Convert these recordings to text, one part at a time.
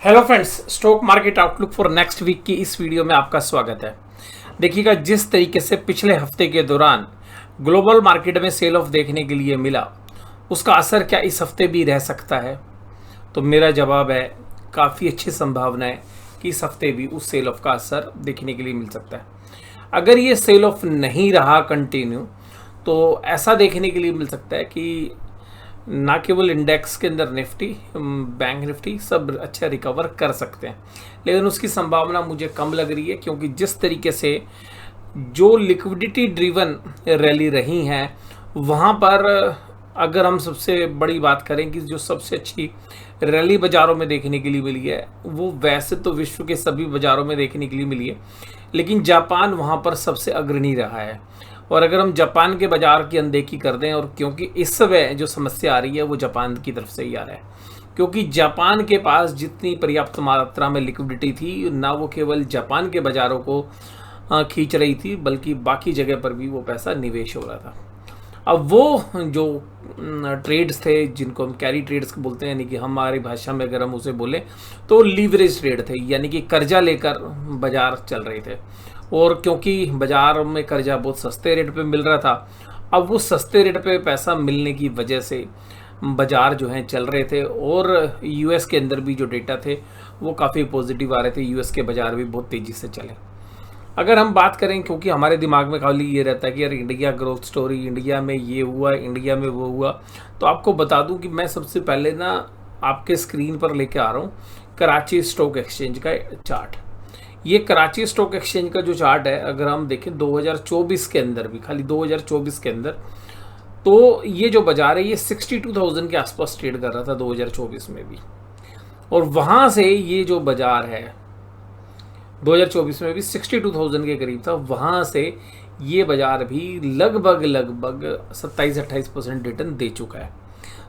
Hello friends, stock market outlook for next week की इस video में आपका स्वागत है। देखिएगा, जिस तरीके से पिछले हफ्ते के दौरान ग्लोबल मार्केट में सेल ऑफ देखने के लिए मिला, उसका असर क्या इस हफ्ते भी रह सकता है? तो मेरा जवाब है काफ़ी अच्छी संभावना है कि इस हफ्ते भी उस सेल ऑफ का असर देखने के लिए मिल सकता है। अगर ये सेल ऑफ नहीं रहा कंटिन्यू, तो ऐसा देखने के लिए मिल सकता है कि ना केवल इंडेक्स के अंदर निफ्टी, बैंक निफ्टी सब अच्छा रिकवर कर सकते हैं, लेकिन उसकी संभावना मुझे कम लग रही है, क्योंकि जिस तरीके से जो लिक्विडिटी ड्रिवन रैली रही हैं वहाँ पर अगर हम सबसे बड़ी बात करें कि जो सबसे अच्छी रैली बाज़ारों में देखने के लिए मिली है, वो वैसे तो विश्व के सभी बाज़ारों में देखने के लिए मिली है, लेकिन जापान वहाँ पर सबसे अग्रणी रहा है। और अगर हम जापान के बाज़ार की अनदेखी कर दें, और क्योंकि इस समय जो समस्या आ रही है वो जापान की तरफ से ही आ रहा है, क्योंकि जापान के पास जितनी पर्याप्त मात्रा में लिक्विडिटी थी, ना वो केवल जापान के बाज़ारों को खींच रही थी, बल्कि बाकी जगह पर भी वो पैसा निवेश हो रहा था। अब वो जो ट्रेड्स थे, जिनको हम कैरी ट्रेड्स बोलते हैं, यानी कि हमारी भाषा में अगर हम उसे बोलें तो लीवरेज ट्रेड थे, यानी कि कर्जा लेकर बाजार चल रहे थे। और क्योंकि बाजार में कर्जा बहुत सस्ते रेट पे मिल रहा था, अब वो सस्ते रेट पे पैसा मिलने की वजह से बाजार जो हैं चल रहे थे। और यूएस के अंदर भी जो डेटा थे वो काफ़ी पॉजिटिव आ रहे थे, यूएस के बाजार भी बहुत तेज़ी से चले। अगर हम बात करें, क्योंकि हमारे दिमाग में खाली ये रहता है कि यार इंडिया ग्रोथ स्टोरी, इंडिया में ये हुआ, इंडिया में वो हुआ, तो आपको बता दूं कि मैं सबसे पहले ना आपके स्क्रीन पर लेके आ रहा हूँ कराची स्टॉक एक्सचेंज का चार्ट। ये कराची स्टॉक एक्सचेंज का जो चार्ट है, अगर हम देखें 2024 के अंदर भी, खाली 2024 के अंदर, तो ये जो बाजार है ये 62,000 के आसपास ट्रेड कर रहा था 2024 में भी। और वहाँ से ये जो बाजार है 2024 में भी 62,000 के करीब था, वहाँ से ये बाजार भी लगभग 27-28% रिटर्न दे चुका है।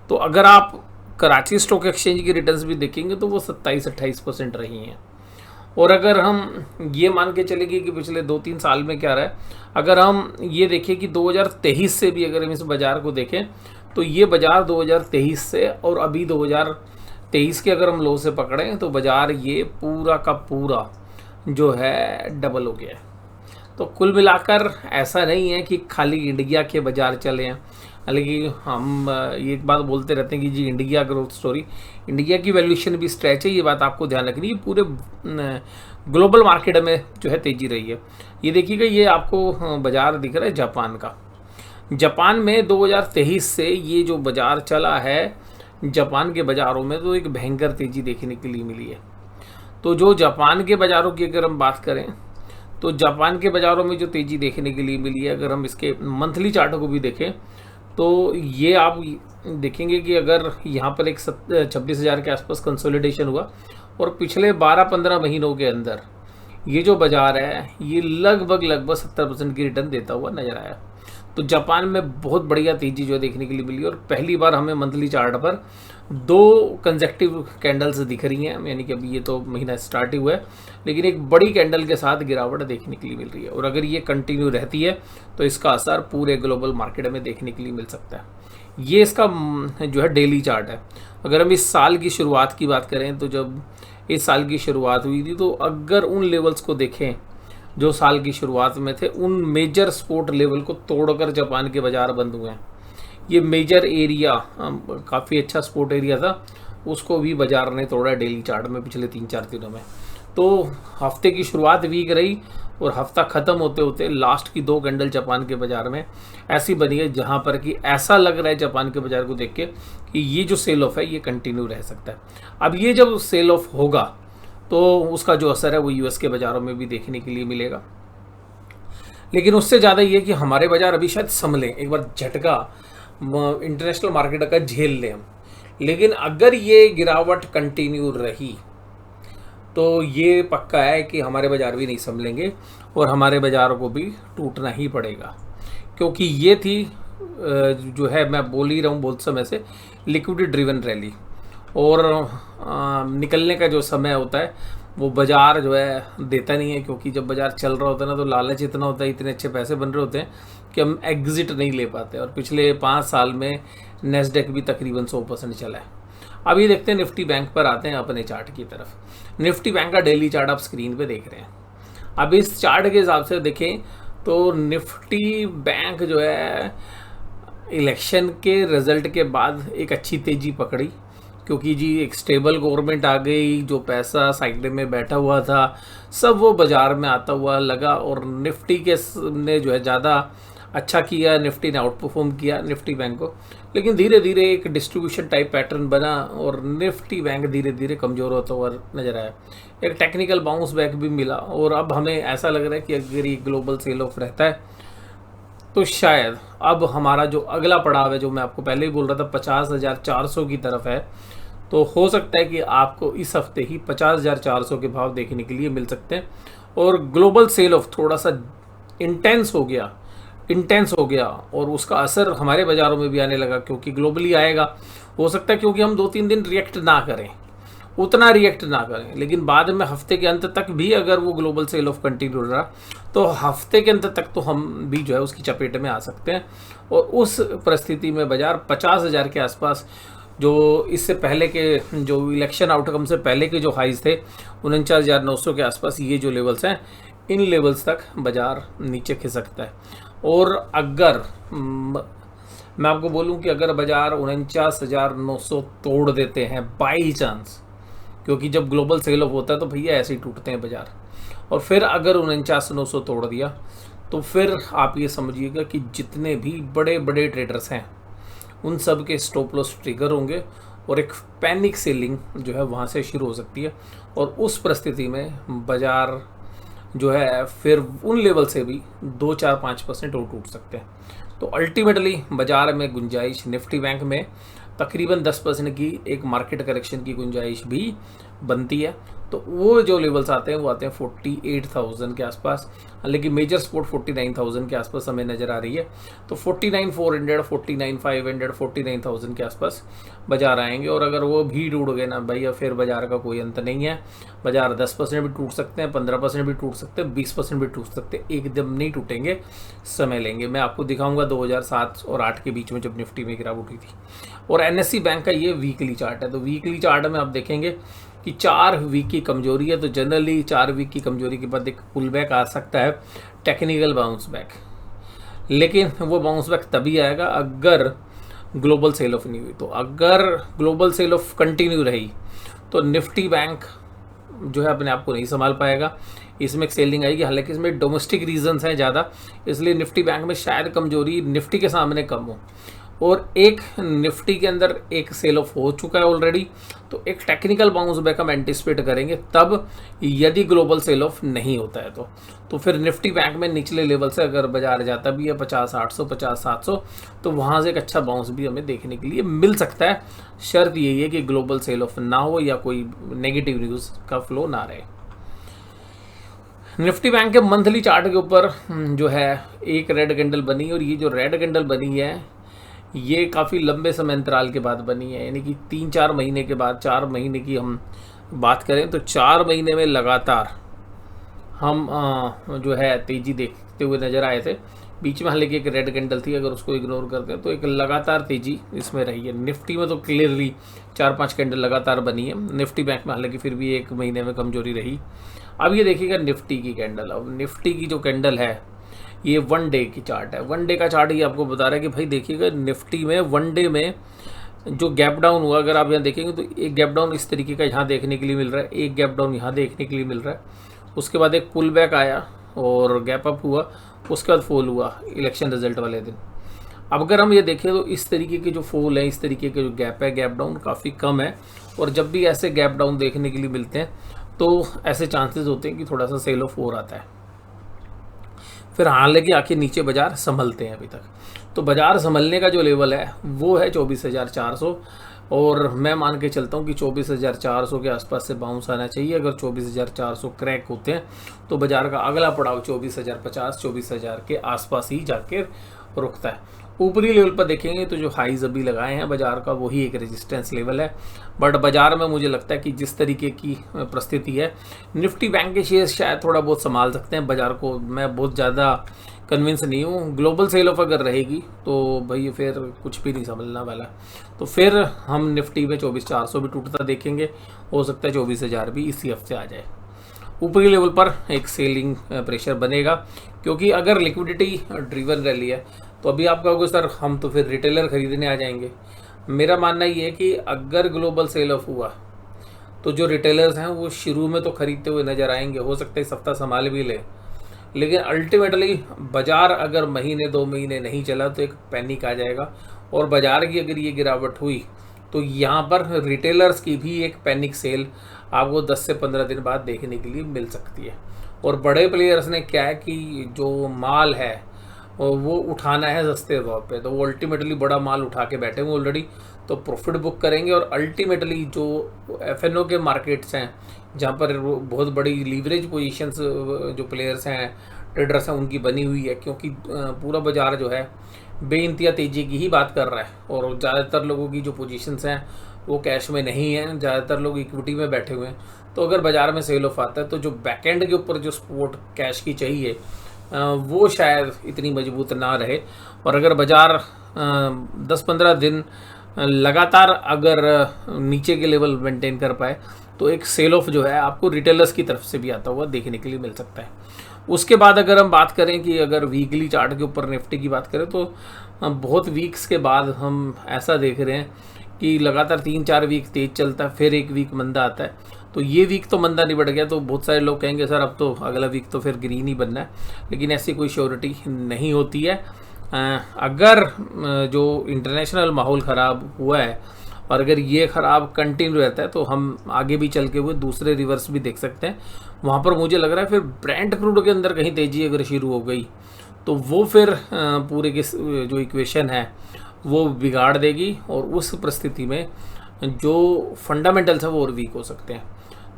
तो अगर आप कराची स्टॉक एक्सचेंज की रिटर्न्स भी देखेंगे तो वो 27-28% रही हैं। और अगर हम ये मान के चलेंगे कि पिछले 2-3 साल में क्या रहा है, अगर हम ये देखें कि 2023 से भी अगर हम इस बाज़ार को देखें, तो ये बाज़ार 2023 से और अभी 2023 के अगर हम लो से पकड़ें, तो बाज़ार ये पूरा का पूरा जो है डबल हो गया है। तो कुल मिलाकर ऐसा नहीं है कि खाली इंडिया के बाज़ार चले हैं, हालांकि हम ये एक बात बोलते रहते हैं कि जी इंडिया ग्रोथ स्टोरी, इंडिया की वैल्यूएशन भी स्ट्रेच है, ये बात आपको ध्यान रखनी है। पूरे ग्लोबल मार्केट में जो है तेज़ी रही है। ये देखिएगा, ये आपको बाज़ार दिख रहा है जापान का। जापान में 2023 से ये जो बाज़ार चला है जापान के बाज़ारों में, तो एक भयंकर तेज़ी देखने के लिए मिली है। तो जो जापान के बाज़ारों की अगर हम बात करें, तो जापान के बाज़ारों में जो तेज़ी देखने के लिए मिली है, अगर हम इसके मंथली चार्ट को भी देखें, तो ये आप देखेंगे कि अगर यहाँ पर एक 26,000 के आसपास कंसोलिडेशन हुआ, और पिछले 12-15 महीनों के अंदर ये जो बाज़ार है ये लगभग 70% की रिटर्न देता हुआ नजर आया। तो जापान में बहुत बढ़िया तेज़ी जो देखने के लिए मिली, और पहली बार हमें मंथली चार्ट पर 2 कंसेक्टिव कैंडल्स दिख रही हैं, यानी कि अभी ये तो महीना स्टार्ट ही हुआ है, लेकिन एक बड़ी कैंडल के साथ गिरावट देखने के लिए मिल रही है। और अगर ये कंटिन्यू रहती है तो इसका असर पूरे ग्लोबल मार्केट में देखने के लिए मिल सकता है। ये इसका जो है डेली चार्ट है। अगर हम इस साल की शुरुआत की बात करें, तो जब इस साल की शुरुआत हुई थी, तो अगर उन लेवल्स को देखें जो साल की शुरुआत में थे, उन मेजर सपोर्ट लेवल को तोड़कर जापान के बाज़ार बंद हुए हैं। ये मेजर एरिया काफ़ी अच्छा सपोर्ट एरिया था, उसको भी बाज़ार ने तोड़ा डेली चार्ट में पिछले 3-4 दिनों में। तो हफ्ते की शुरुआत वीक रही, और हफ्ता ख़त्म होते होते लास्ट की 2 कैंडल जापान के बाज़ार में ऐसी बनी है जहाँ पर कि ऐसा लग रहा है जापान के बाज़ार को देख के कि ये जो सेल ऑफ है ये कंटिन्यू रह सकता है। अब ये जब सेल ऑफ होगा तो उसका जो असर है वो यूएस के बाज़ारों में भी देखने के लिए मिलेगा। लेकिन उससे ज़्यादा ये कि हमारे बाज़ार अभी शायद संभलें, एक बार झटका इंटरनेशनल मार्केट का झेल लें हम। लेकिन अगर ये गिरावट कंटिन्यू रही तो ये पक्का है कि हमारे बाज़ार भी नहीं संभलेंगे, और हमारे बाज़ारों को भी टूटना ही पड़ेगा। क्योंकि ये थी जो है, मैं बोल ही रहा हूँ बहुत समय से, लिक्विडिटी ड्रिवन रैली, और निकलने का जो समय होता है वो बाज़ार जो है देता नहीं है। क्योंकि जब बाज़ार चल रहा होता है ना, तो लालच इतना होता है, इतने अच्छे पैसे बन रहे होते हैं कि हम एग्जिट नहीं ले पाते। और पिछले 5 साल में नेस्डेक भी तकरीबन 100% चला है। अब ये देखते हैं निफ्टी बैंक पर आते हैं अपने चार्ट की तरफ। निफ्टी बैंक का डेली चार्ट आप स्क्रीन पे देख रहे हैं। अब इस चार्ट के हिसाब से देखें तो निफ्टी बैंक जो है इलेक्शन के रिजल्ट के बाद एक अच्छी तेज़ी पकड़ी, क्योंकि जी एक स्टेबल गवर्नमेंट आ गई, जो पैसा साइड में बैठा हुआ था सब वो बाज़ार में आता हुआ लगा और निफ्टी के ने जो है ज़्यादा अच्छा किया, निफ्टी ने आउट परफॉर्म किया निफ्टी बैंक को। लेकिन धीरे धीरे एक डिस्ट्रीब्यूशन टाइप पैटर्न बना और निफ्टी बैंक धीरे धीरे कमज़ोर होता हुआ नजर आया। एक टेक्निकल बाउंस बैक भी मिला और अब हमें ऐसा लग रहा है कि अगर ये ग्लोबल सेल ऑफ रहता है तो शायद अब हमारा जो अगला पड़ाव है, जो मैं आपको पहले ही बोल रहा था 50,400 की तरफ है, तो हो सकता है कि आपको इस हफ्ते ही 50,400 के भाव देखने के लिए मिल सकते हैं। और ग्लोबल सेल ऑफ थोड़ा सा इंटेंस हो गया और उसका असर हमारे बाज़ारों में भी आने लगा, क्योंकि ग्लोबली आएगा। हो सकता है क्योंकि हम 2-3 दिन रिएक्ट ना करें, उतना रिएक्ट ना करें, लेकिन बाद में हफ्ते के अंत तक भी अगर वो ग्लोबल सेल ऑफ कंटिन्यू रहा तो हफ्ते के अंत तक तो हम भी जो है उसकी चपेट में आ सकते हैं। और उस परिस्थिति में बाजार 50,000 के आसपास, जो इससे पहले के जो इलेक्शन आउटकम से पहले के जो हाइज थे 49,900 के आसपास, ये जो लेवल्स हैं इन लेवल्स तक बाजार नीचे खिसकता है। और अगर मैं आपको बोलूं कि अगर बाजार 49,900 तोड़ देते हैं बाई चांस, क्योंकि जब ग्लोबल सेल ऑफ होता है तो भैया ऐसे ही टूटते हैं बाजार, और फिर अगर 49,900 तोड़ दिया तो फिर आप ये समझिएगा कि जितने भी बड़े बड़े ट्रेडर्स हैं उन सब के स्टॉप लॉस ट्रिगर होंगे और एक पैनिक सेलिंग जो है वहाँ से शुरू हो सकती है। और उस परिस्थिति में बाजार जो है फिर उन लेवल से भी 2-4-5% और टूट सकते हैं। तो अल्टीमेटली बाजार में गुंजाइश निफ्टी बैंक में तकरीबन 10% की एक मार्केट करेक्शन की गुंजाइश भी बनती है। तो वो जो लेवल्स आते हैं वो आते हैं 48,000 के आसपास, लेकिन मेजर सपोर्ट 49,000 के आसपास हमें नज़र आ रही है। तो 49,400, 49,500, 49,000 के आसपास बाजार आएंगे। और अगर वो भी टूट गए ना भैया, फिर बाजार का कोई अंत नहीं है। बाजार 10% भी टूट सकते हैं, 15% भी टूट सकते हैं, 20% भी टूट सकते हैं, एकदम नहीं टूटेंगे, समय लेंगे। मैं आपको दिखाऊंगा 2007 और 8 के बीच में जब निफ्टी में गिरावट हुई थी। और एनएससी बैंक का ये वीकली चार्ट है, तो वीकली चार्ट में आप देखेंगे कि 4 वीक की कमजोरी है। तो जनरली 4 वीक की कमजोरी के बाद एक पुल बैक आ सकता है, टेक्निकल बाउंस बैक, लेकिन वो बाउंस बैक तभी आएगा अगर ग्लोबल सेल ऑफ नहीं हुई। तो अगर ग्लोबल सेल ऑफ कंटिन्यू रही तो निफ्टी बैंक जो है अपने आप को नहीं संभाल पाएगा, इसमें एक सेलिंग आएगी। हालांकि इसमें डोमेस्टिक रीजंस हैं ज़्यादा, इसलिए निफ्टी बैंक में शायद कमजोरी निफ्टी के सामने कम हो। और एक निफ्टी के अंदर एक सेल ऑफ हो चुका है ऑलरेडी, तो एक टेक्निकल बाउंस बैक हम एंटिसिपेट करेंगे तब, यदि ग्लोबल सेल ऑफ नहीं होता है तो फिर निफ्टी बैंक में निचले लेवल से अगर बाजार जाता भी है 50,800, 50,700, तो वहाँ से एक अच्छा बाउंस भी हमें देखने के लिए मिल सकता है। शर्त यही है कि ग्लोबल सेल ऑफ ना हो या कोई नेगेटिव न्यूज़ का फ्लो ना रहे। निफ्टी बैंक के मंथली चार्ट के ऊपर जो है एक रेड कैंडल बनी, और ये जो रेड कैंडल बनी है ये काफ़ी लंबे समय अंतराल के बाद बनी है, यानी कि 3-4 महीने के बाद। 4 महीने की हम बात करें तो 4 महीने में लगातार हम जो है तेज़ी देखते हुए नज़र आए थे। बीच में हालांकि एक रेड कैंडल थी, अगर उसको इग्नोर करते हैं तो एक लगातार तेज़ी इसमें रही है। निफ्टी में तो क्लियरली 4-5 कैंडल लगातार बनी है, निफ्टी बैंक में हालांकि फिर भी 1 महीने में कमजोरी रही। अब ये देखिएगा निफ्टी की कैंडल। अब निफ्टी की जो कैंडल है ये 1 डे की चार्ट है। 1 डे का चार्ट ये आपको बता रहा है कि भाई देखिएगा निफ्टी में 1 डे में जो गैप डाउन हुआ, अगर आप यहाँ देखेंगे तो एक गैप डाउन इस तरीके का यहाँ देखने के लिए मिल रहा है, एक गैप डाउन यहाँ देखने के लिए मिल रहा है। उसके बाद एक पुल बैक आया और गैप अप हुआ, उसके बाद फॉल हुआ इलेक्शन रिजल्ट वाले दिन। अब अगर हम ये देखें तो इस तरीके के जो फॉल है, इस तरीके के जो गैप है, गैप डाउन काफ़ी कम है। और जब भी ऐसे गैप डाउन देखने के लिए मिलते हैं तो ऐसे चांसेस होते हैं कि थोड़ा सा सेल ऑफ हो आता है। फिर हालांकि आखिर नीचे बाजार संभलते हैं अभी तक। तो बाजार संभलने का जो लेवल है वो है 24,400, और मैं मान के चलता हूँ कि 24,400 के आसपास से बाउंस आना चाहिए। अगर 24,400 क्रैक होते हैं तो बाजार का अगला पड़ाव 24,050, 24,000 के आसपास ही जाके रुकता है। ऊपरी लेवल पर देखेंगे तो जो हाईज अभी लगाए हैं बाजार का वही एक रेजिस्टेंस लेवल है। बट बाजार में मुझे लगता है कि जिस तरीके की परिस्थिति है, निफ्टी बैंक के शेयर शायद थोड़ा बहुत संभाल सकते हैं बाजार को। मैं बहुत ज़्यादा कन्विंस नहीं हूँ। ग्लोबल सेल ऑफ अगर रहेगी तो भाई फिर कुछ भी नहीं समझना वाला। तो फिर हम निफ्टी में 24,400 भी टूटता देखेंगे, हो सकता है 24,000 भी इसी हफ्ते आ जाए। ऊपरी लेवल पर एक सेलिंग प्रेशर बनेगा, क्योंकि अगर लिक्विडिटी ड्रिवन रैली है तो अभी आप कहोगे सर हम तो फिर रिटेलर खरीदने आ जाएंगे। मेरा मानना ये है कि अगर ग्लोबल सेल ऑफ हुआ तो जो रिटेलर्स हैं वो शुरू में तो खरीदते हुए नजर आएंगे, हो सकता है इस हफ्ता संभाल भी ले, लेकिन अल्टीमेटली बाजार अगर महीने 2 महीने नहीं चला तो एक पैनिक आ जाएगा। और बाजार की अगर ये गिरावट हुई तो यहाँ पर रिटेलर्स की भी एक पैनिक सेल आपको 10 से 15 दिन बाद देखने के लिए मिल सकती है। और बड़े प्लेयर्स ने क्या है कि जो माल है वो उठाना है सस्ते भाव पे, तो वो अल्टीमेटली बड़ा माल उठा के बैठे हुए ऑलरेडी, तो प्रॉफिट बुक करेंगे। और अल्टीमेटली जो एफएनओ के मार्केट्स हैं जहाँ पर बहुत बड़ी लीवरेज पोजीशंस जो प्लेयर्स हैं, ट्रेडर्स हैं, उनकी बनी हुई है, क्योंकि पूरा बाजार जो है बेइंतहा तेज़ी की ही बात कर रहा है। और ज़्यादातर लोगों की जो पोजीशंस हैं वो कैश में नहीं है, ज़्यादातर लोग इक्विटी में बैठे हुए हैं। तो अगर बाजार में सेल ऑफ आता है तो जो बैकएंड के ऊपर जो सपोर्ट कैश की चाहिए वो शायद इतनी मजबूत ना रहे। और अगर बाजार 10-15 दिन लगातार अगर नीचे के लेवल मेंटेन कर पाए तो एक सेल ऑफ जो है आपको रिटेलर्स की तरफ से भी आता हुआ देखने के लिए मिल सकता है। उसके बाद अगर हम बात करें कि अगर वीकली चार्ट के ऊपर निफ्टी की बात करें तो बहुत वीक्स के बाद हम ऐसा देख रहे हैं कि लगातार 3-4 वीक तेज चलता है, फिर एक वीक मंदा आता है। तो ये वीक तो मंदा नहीं बढ़ गया, तो बहुत सारे लोग कहेंगे सर अब तो अगला वीक तो फिर ग्रीन ही बनना है, लेकिन ऐसी कोई श्योरिटी नहीं होती है। अगर जो इंटरनेशनल माहौल ख़राब हुआ है और अगर ये ख़राब कंटिन्यू रहता है तो हम आगे भी चल के हुए दूसरे रिवर्स भी देख सकते हैं। वहाँ पर मुझे लग रहा है फिर ब्रेंट क्रूड के अंदर कहीं तेज़ी अगर शुरू हो गई तो वो फिर पूरे के जो इक्वेशन है वो बिगाड़ देगी, और उस परिस्थिति में जो फंडामेंटल्स है वो और वीक हो सकते हैं।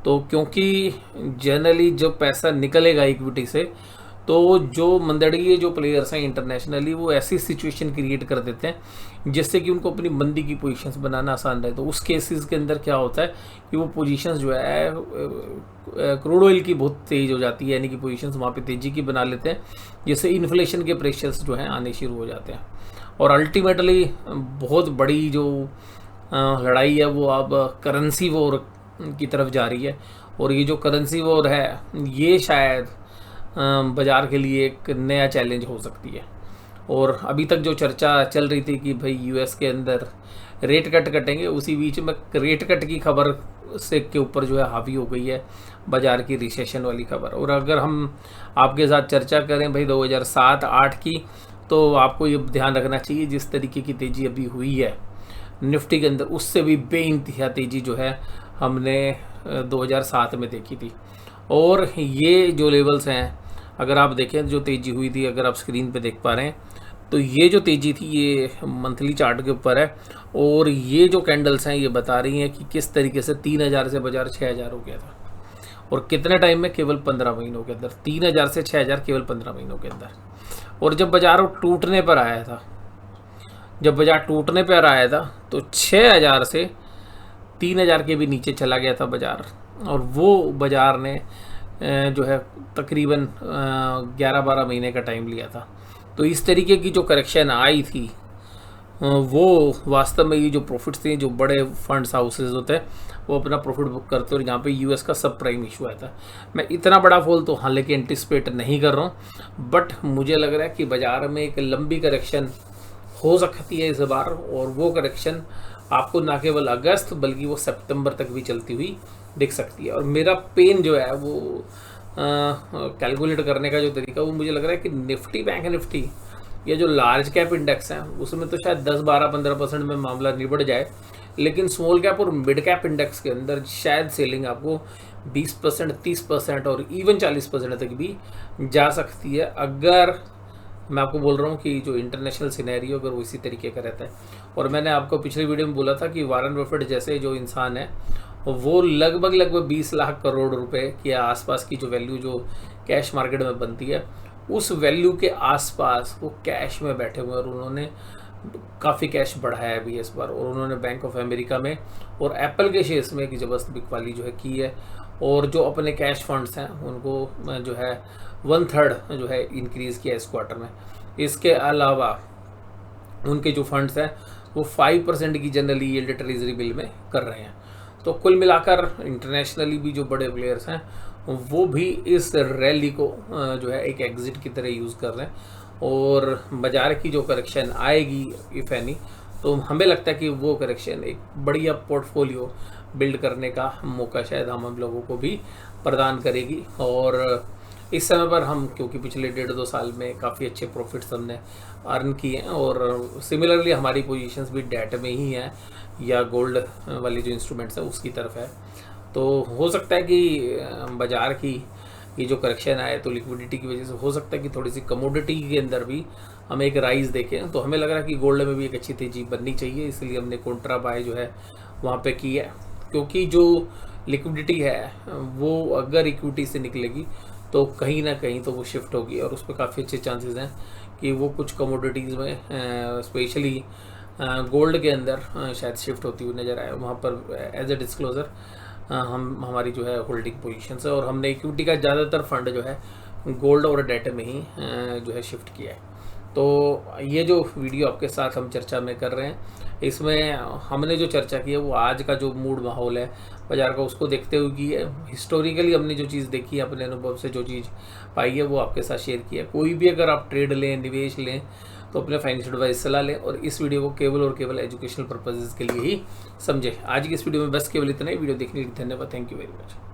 तो क्योंकि जनरली जब पैसा निकलेगा इक्विटी से तो जो मंदड़िए जो प्लेयर्स हैं इंटरनेशनली वो ऐसी सिचुएशन क्रिएट कर देते हैं जिससे कि उनको अपनी मंदी की पोजीशंस बनाना आसान रहे। तो उस केसेस के अंदर क्या होता है कि वो पोजीशंस जो है क्रूड ऑयल की बहुत तेज़ हो जाती है, यानी कि पोजीशंस वहाँ पे तेज़ी की बना लेते हैं, जिससे इन्फ्लेशन के प्रेशर्स जो हैं आने शुरू हो जाते हैं। और अल्टीमेटली बहुत बड़ी जो लड़ाई है वो अब करेंसी वॉर की तरफ जा रही है। और ये जो करेंसी वॉर है ये शायद बाज़ार के लिए एक नया चैलेंज हो सकती है। और अभी तक जो चर्चा चल रही थी कि भाई यूएस के अंदर रेट कट कटेंगे, उसी बीच में रेट कट की खबर से के ऊपर जो है हावी हो गई है बाज़ार की रिसेशन वाली खबर। और अगर हम आपके साथ चर्चा करें भाई 2007-8 की, तो आपको ये ध्यान रखना चाहिए जिस तरीके की तेज़ी अभी हुई है निफ्टी के अंदर उससे भी बेइंतहा तेज़ी जो है हमने 2007 में देखी थी। और ये जो लेवल्स हैं अगर आप देखें जो तेज़ी हुई थी, अगर आप स्क्रीन पे देख पा रहे हैं तो ये जो तेज़ी थी ये मंथली चार्ट के ऊपर है। और ये जो कैंडल्स हैं ये बता रही हैं कि किस तरीके से 3,000 से बाजार 6,000 हो गया था, और कितने टाइम में, केवल 15 महीनों के अंदर। 3,000 से 6,000 केवल 15 महीनों के अंदर। और जब बाजार टूटने पर आया था, जब बाजार टूटने पर आया था तो 6,000 से 3,000 के भी नीचे चला गया था बाजार। और वो बाजार ने जो है तकरीबन 11-12 महीने का टाइम लिया था। तो इस तरीके की जो करेक्शन आई थी वो वास्तव में ये जो प्रॉफिट्स थे, जो बड़े फंड्स हाउसेज होते हैं वो अपना प्रॉफिट बुक करते हैं। और यहाँ पे यूएस का सब प्राइम इशू आया था। मैं इतना बड़ा फॉल तो हालांकि एंटिसिपेट नहीं कर रहा हूँ, बट मुझे लग रहा है कि बाज़ार में एक लंबी करेक्शन हो सकती है इस बार। और वो करेक्शन आपको ना केवल अगस्त बल्कि वो सितंबर तक भी चलती हुई दिख सकती है। और मेरा पेन जो है वो कैलकुलेट करने का जो तरीका वो मुझे लग रहा है कि निफ्टी बैंक निफ्टी या जो लार्ज कैप इंडेक्स हैं उसमें तो शायद 10-12-15% में मामला निबट जाए, लेकिन स्मॉल कैप और मिड कैप इंडेक्स के अंदर शायद सेलिंग आपको 20%, 30% और इवन 40% तक भी जा सकती है। अगर मैं आपको बोल रहा हूँ कि जो इंटरनेशनल सिनेरियो अगर वो इसी तरीके का रहता है। और मैंने आपको पिछली वीडियो में बोला था कि वारन बफेट जैसे जो इंसान है वो लगभग 20 लाख करोड़ रुपए के आसपास की जो वैल्यू जो कैश मार्केट में बनती है उस वैल्यू के आसपास वो कैश में बैठे हुए हैं, और उन्होंने काफ़ी कैश बढ़ाया है भी इस बार, और उन्होंने बैंक ऑफ अमेरिका में और एप्पल के शेयर्स में एक ज़बरदस्त बिकवाली जो है की है, और जो अपने कैश फंड्स हैं उनको जो है 1/3 जो है इंक्रीज़ किया इस क्वार्टर में। इसके अलावा उनके जो फंड्स हैं वो 5% की जनरली यील्ड ट्रेजरी बिल में कर रहे हैं। तो कुल मिलाकर इंटरनेशनली भी जो बड़े प्लेयर्स हैं वो भी इस रैली को जो है एक एग्जिट की तरह यूज़ कर रहे हैं, और बाज़ार की जो करेक्शन आएगी इफ़ एनी, तो हमें लगता है कि वो करेक्शन एक बढ़िया पोर्टफोलियो बिल्ड करने का मौका शायद हम लोगों को भी प्रदान करेगी। और इस समय पर हम, क्योंकि पिछले 1.5-2 साल में काफ़ी अच्छे प्रॉफिट्स हमने अर्न किए हैं, और सिमिलरली हमारी पोजीशंस भी डेट में ही हैं या गोल्ड वाले जो इंस्ट्रूमेंट्स हैं उसकी तरफ है। तो हो सकता है कि बाज़ार की ये जो करेक्शन आए तो लिक्विडिटी की वजह से हो सकता है कि थोड़ी सी कमोडिटी के अंदर भी हम एक राइज देखें। तो हमें लग रहा है कि गोल्ड में भी एक अच्छी तेज़ी बननी चाहिए, इसलिए हमने कॉन्ट्रा बाय जो है वहाँ पे की है, क्योंकि जो लिक्विडिटी है वो अगर इक्विटी से निकलेगी तो कहीं ना कहीं तो वो शिफ्ट होगी, और उस पर काफ़ी अच्छे चांसेस हैं कि वो कुछ कमोडिटीज़ में स्पेशली गोल्ड के अंदर शायद शिफ्ट होती हुई नज़र आए। वहाँ पर एज ए डिस्क्लोज़र हमारी जो है होल्डिंग पोजीशंस है, और हमने इक्विटी का ज़्यादातर फंड जो है गोल्ड और डेट में ही जो है शिफ्ट किया है। तो ये जो वीडियो आपके साथ हम चर्चा में कर रहे हैं, इसमें हमने जो चर्चा की है वो आज का जो मूड माहौल है बाज़ार का उसको देखते हुए की है। हिस्टोरिकली हमने जो चीज़ देखी है, अपने अनुभव से जो चीज़ पाई है वो आपके साथ शेयर किया है। कोई भी अगर आप ट्रेड लें, निवेश लें, तो अपने फाइनेंशियल एडवाइस सलाह लें, और इस वीडियो को केवल और केवल एजुकेशनल पर्पसेस के लिए ही समझें। आज की इस वीडियो में बस केवल इतना ही। वीडियो देखने के लिए धन्यवाद। Thank you very much.